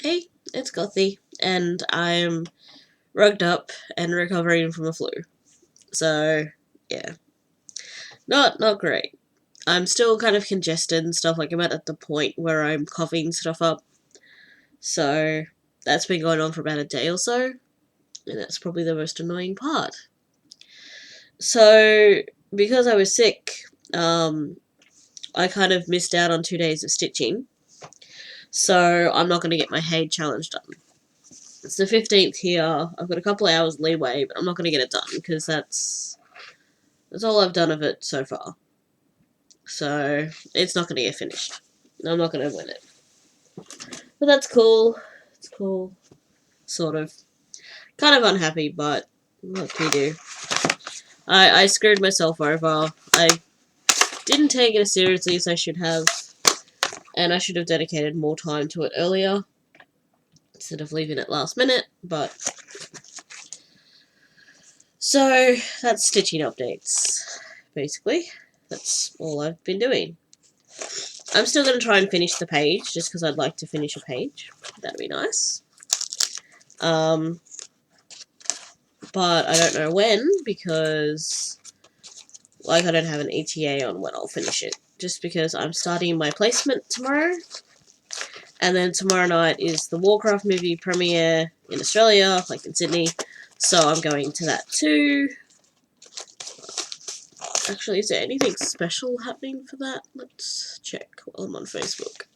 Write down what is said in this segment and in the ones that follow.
Hey, it's Gothy, and I'm rugged up and recovering from the flu. So, yeah, not great. I'm still kind of congested and stuff. Like I'm at the point where I'm coughing stuff up. So that's been going on for about a day or so, and that's probably the most annoying part. So because I was sick, I kind of missed out on 2 days of stitching. So I'm not going to get my Hade challenge done. It's the 15th here. I've got a couple of hours leeway, but I'm not going to get it done because that's all I've done of it so far. So it's not going to get finished. I'm not going to win it. But that's cool. It's cool. Sort of. Kind of unhappy, but what can you do? I screwed myself over. I didn't take it as seriously as I should have. And I should have dedicated more time to it earlier. Instead of leaving it last minute. But so that's stitching updates. Basically. That's all I've been doing. I'm still going to try and finish the page, just because I'd like to finish a page. That'd be nice. But I don't know when, because, like, I don't have an ETA on when I'll finish it. Just because I'm starting my placement tomorrow. And then tomorrow night is the Warcraft movie premiere in Australia, like in Sydney. So I'm going to that too. Actually, is there anything special happening for that? Let's check while I'm on Facebook.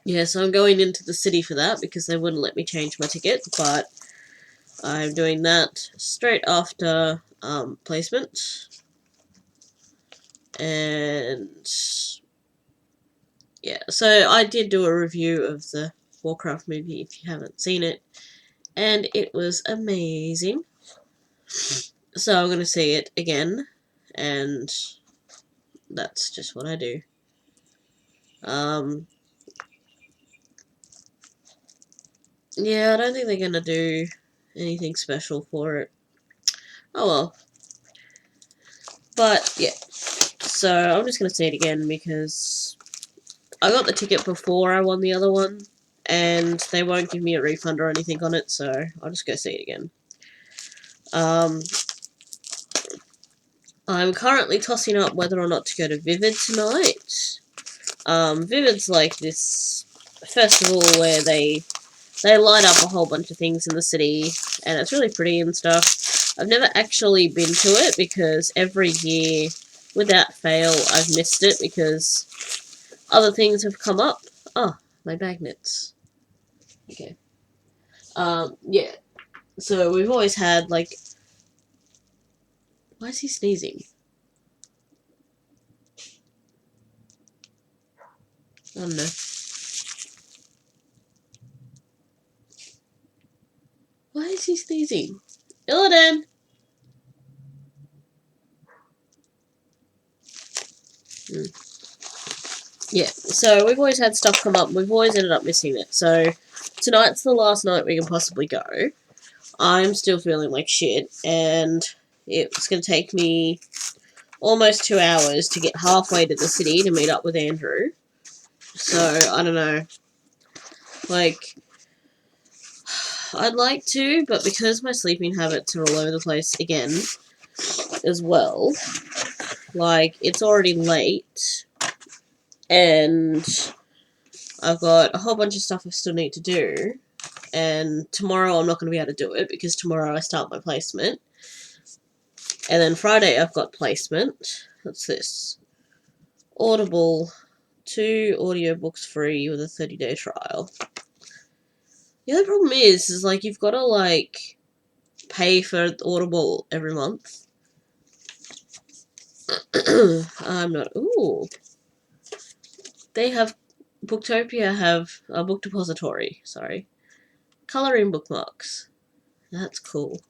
Yeah, so I'm going into the city for that because they wouldn't let me change my ticket, but I'm doing that straight after placement. And yeah, so I did do a review of the Warcraft movie if you haven't seen it, and it was amazing. So I'm going to see it again, and that's just what I do. Yeah, I don't think they're going to do anything special for it. Oh well. But yeah, so I'm just going to see it again because I got the ticket before I won the other one, and they won't give me a refund or anything on it, so I'll just go see it again. I'm currently tossing up whether or not to go to Vivid tonight. Vivid's like this festival where they light up a whole bunch of things in the city, and it's really pretty and stuff. I've never actually been to it because every year, without fail, I've missed it because other things have come up. Oh, my magnets. Okay. Yeah. So we've always had, like... Why is he sneezing? I don't know. Why is he sneezing? Illidan! Yeah, so we've always had stuff come up. We've always ended up missing it. So tonight's the last night we can possibly go. I'm still feeling like shit, and it's going to take me almost 2 hours to get halfway to the city to meet up with Andrew. So, I don't know. Like, I'd like to, but because my sleeping habits are all over the place again, as well, like, it's already late, and I've got a whole bunch of stuff I still need to do, and tomorrow I'm not going to be able to do it, because tomorrow I start my placement, and then Friday I've got placement. What's this? Audible, 2 audiobooks free with a 30-day trial. The other problem is like, you've got to, like, pay for Audible every month. I'm not... Ooh. They have... Booktopia have a book depository, sorry. Colouring bookmarks. That's cool.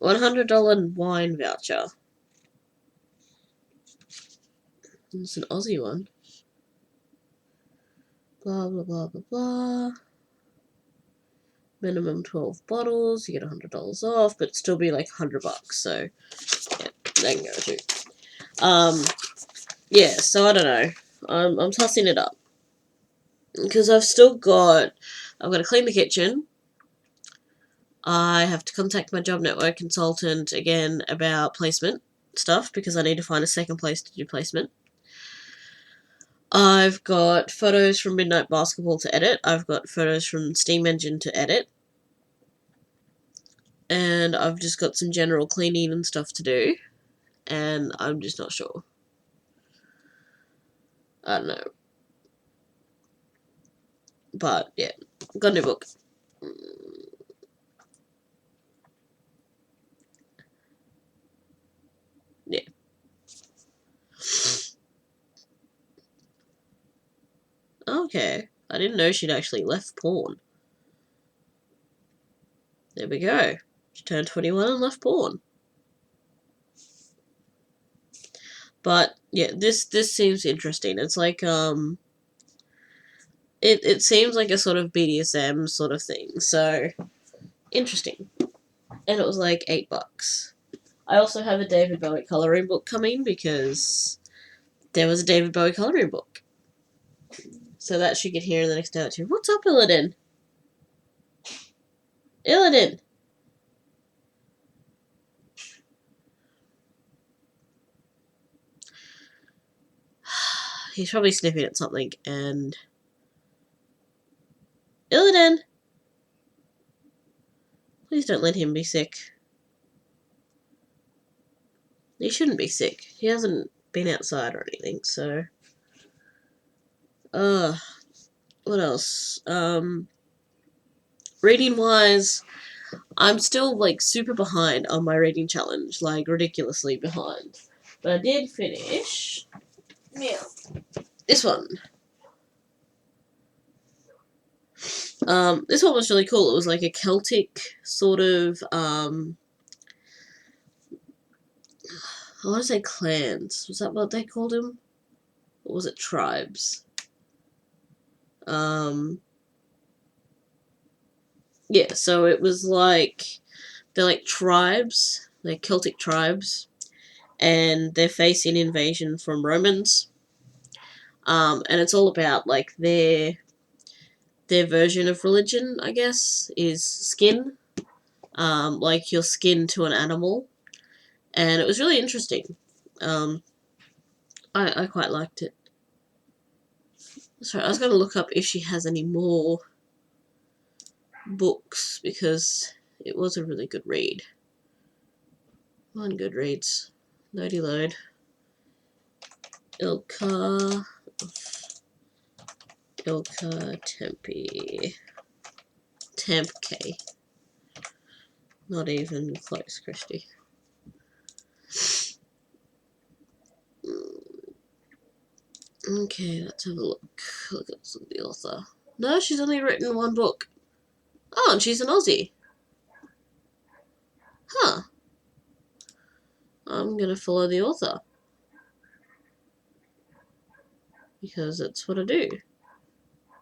$100 wine voucher. It's an Aussie one. Blah, blah, blah, blah, blah. Minimum 12 bottles. You get $100 off, but still be like $100. So, yeah, they can go too. Yeah, so I don't know. I'm tossing it up. Because I've got to clean the kitchen. I have to contact my job network consultant again about placement stuff because I need to find a second place to do placement. I've got photos from Midnight Basketball to edit. I've got photos from Steam Engine to edit. And I've just got some general cleaning and stuff to do. And I'm just not sure. I don't know. But, yeah. Got a new book. Yeah. Okay. I didn't know she'd actually left porn. There we go. She turned 21 and left porn. But yeah, this seems interesting. It's like it seems like a sort of BDSM sort of thing. So interesting. And it was like $8. I also have a David Bowie coloring book coming because there was a David Bowie coloring book. So that should get here in the next day or two. What's up, Illidan? Illidan! He's probably sniffing at something and... Illidan! Please don't let him be sick. He shouldn't be sick. He hasn't been outside or anything, so... What else? Reading-wise, I'm still, like, super behind on my reading challenge. Like, ridiculously behind. But I did finish... this one. This one was really cool. It was like a Celtic sort of, I want to say clans. Was that what they called them? Or was it tribes? Yeah, so it was like, they're like tribes, they're Celtic tribes, and they're facing invasion from Romans. And it's all about, like, their version of religion, I guess, is skin. Like your skin to an animal. And it was really interesting. I quite liked it. Sorry, I was going to look up if she has any more books, because it was a really good read. On Goodreads. Loady load. Ilka Tempe. Tempke. Not even close, Christy. Okay, let's have a look. Look at the author. No, she's only written one book. Oh, and she's an Aussie. Huh. I'm gonna follow the author. Because that's what I do.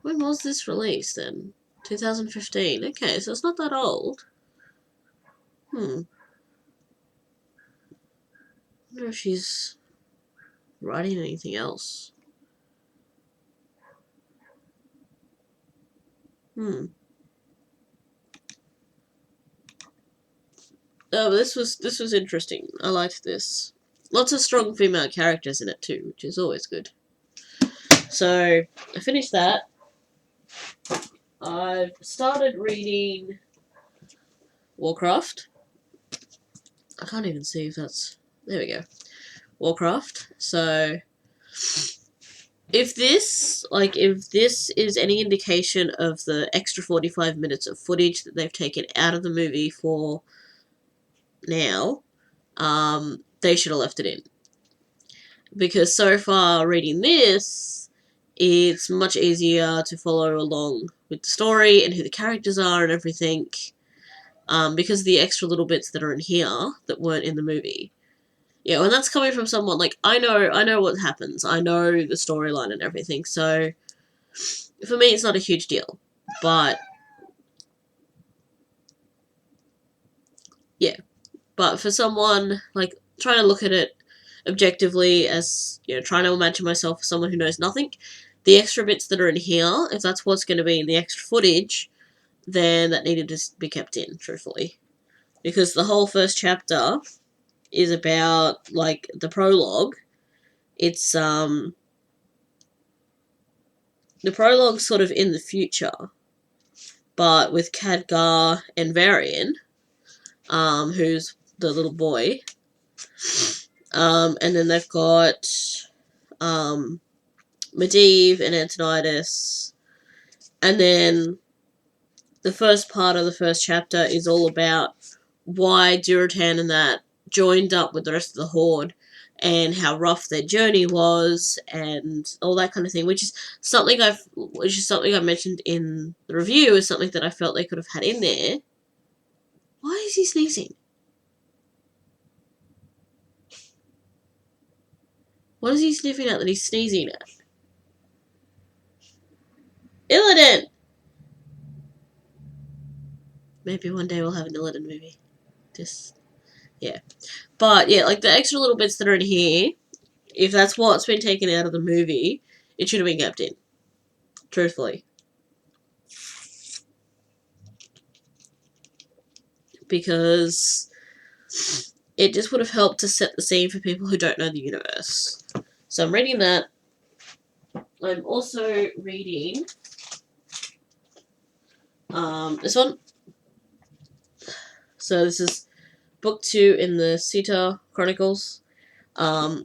When was this released then? 2015. Okay, so it's not that old. I wonder if she's writing anything else. Oh, this was interesting. I liked this. Lots of strong female characters in it too, which is always good. So I finished that. I've started reading Warcraft. I can't even see if that's... There we go. Warcraft. So if this is any indication of the extra 45 minutes of footage that they've taken out of the movie for now, they should have left it in. Because so far, reading this, it's much easier to follow along with the story and who the characters are and everything, because of the extra little bits that are in here that weren't in the movie. Yeah, and that's coming from someone, like, I know what happens. I know the storyline and everything, so for me it's not a huge deal. But yeah. But for someone, like, trying to look at it, objectively as, you know, trying to imagine myself as someone who knows nothing. The extra bits that are in here, if that's what's going to be in the extra footage, then that needed to be kept in, truthfully. Because the whole first chapter is about, like, the prologue. It's, the prologue's sort of in the future, but with Khadgar and Varian, who's the little boy. And then they've got, Medivh and Antonidas. And then the first part of the first chapter is all about why Durotan and that joined up with the rest of the Horde and how rough their journey was and all that kind of thing, which is something I mentioned in the review, is something that I felt they could have had in there. Why is he sneezing? What is he sniffing at that he's sneezing at? Illidan! Maybe one day we'll have an Illidan movie. Yeah. But, yeah, like, the extra little bits that are in here, if that's what's been taken out of the movie, it should have been kept in. Truthfully. Because it just would have helped to set the scene for people who don't know the universe. So I'm reading that. I'm also reading this one. So this is book 2 in the Sita Chronicles. I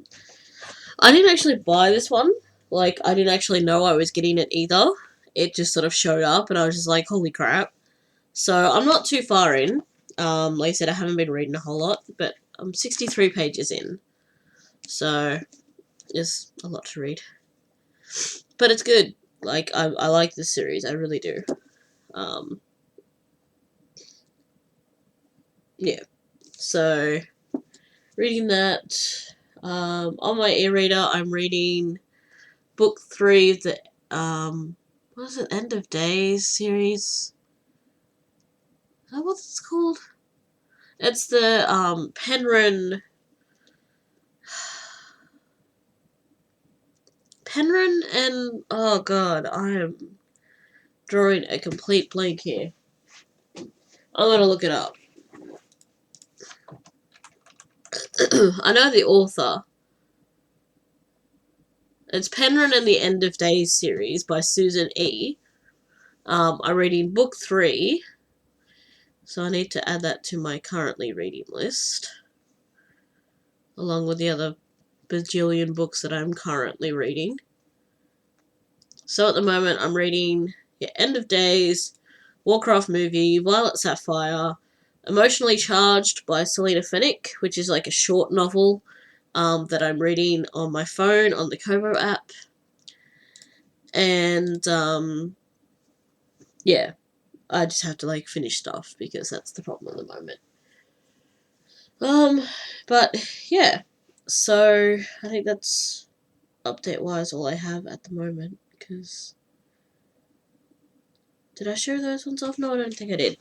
didn't actually buy this one. Like, I didn't actually know I was getting it either. It just sort of showed up and I was just like, holy crap. So I'm not too far in. Like I said, I haven't been reading a whole lot, but I'm 63 pages in. So there's a lot to read. But it's good. Like, I like this series. I really do. Yeah. So, reading that. On my e-reader, I'm reading book 3 of the, what is it, End of Days series? Is that what it's called? It's the, Penryn and, oh god, I am drawing a complete blank here. I'm gonna look it up. I know the author. It's Penryn and the End of Days series by Susan E. I'm reading book 3, so I need to add that to my currently reading list, along with the other bajillion books that I'm currently reading. So at the moment I'm reading End of Days, Warcraft movie, Violet Sapphire, Emotionally Charged by Selena Fennick, which is like a short novel that I'm reading on my phone on the Kobo app. And yeah, I just have to like finish stuff because that's the problem at the moment. But yeah, so I think that's update-wise all I have at the moment, because did I show those ones off? No, I don't think I did.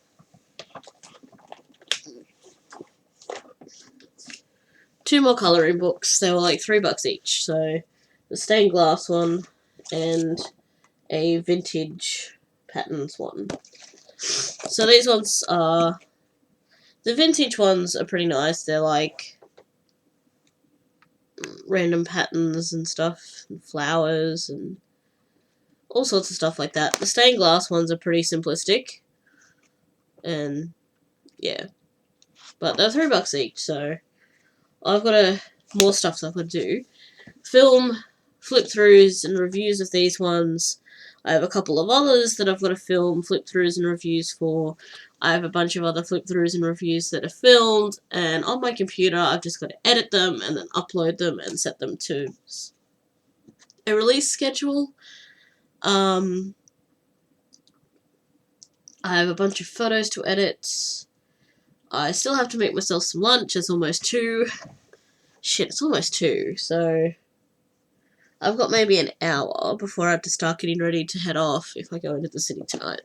2 more colouring books. They were like $3 each, so the stained glass one and a vintage patterns one. So these ones are, the vintage ones are pretty nice. They're like random patterns and stuff, and flowers and all sorts of stuff like that. The stained glass ones are pretty simplistic, and yeah, but they're $3 each, so I've got more stuff that I've got to do. Film flip-throughs and reviews of these ones. I have a couple of others that I've got to film flip-throughs and reviews for. I have a bunch of other flip-throughs and reviews that are filmed, and on my computer I've just got to edit them and then upload them and set them to a release schedule. I have a bunch of photos to edit. I still have to make myself some lunch. It's almost 2. Shit, it's almost 2, so I've got maybe an hour before I have to start getting ready to head off if I go into the city tonight.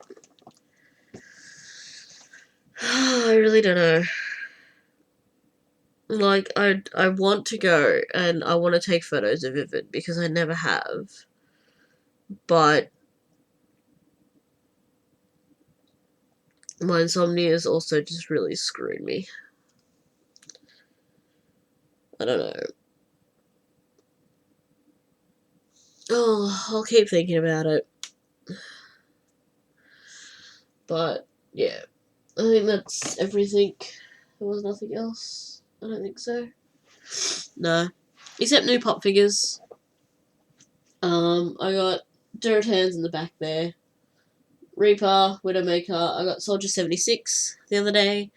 I really don't know. Like, I want to go and I want to take photos of Vivid because I never have. But my insomnia has also just really screwed me. I don't know. Oh, I'll keep thinking about it. But, yeah. I think that's everything. There was nothing else. I don't think so. No. Except new pop figures. I got Dirt Hands in the back there. Reaper, Widowmaker. I got Soldier 76 the other day.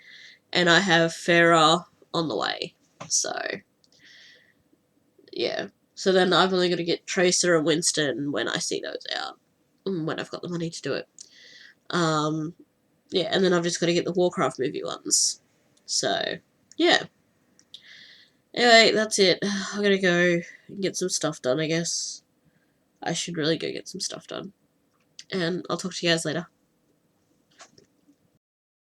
And I have Farah on the way. So, yeah. So then I've only got to get Tracer and Winston when I see those out. When I've got the money to do it. Yeah, and then I've just got to get the Warcraft movie ones. So, yeah. Anyway, that's it. I'm gonna go and get some stuff done, I guess. I should really go get some stuff done. And I'll talk to you guys later.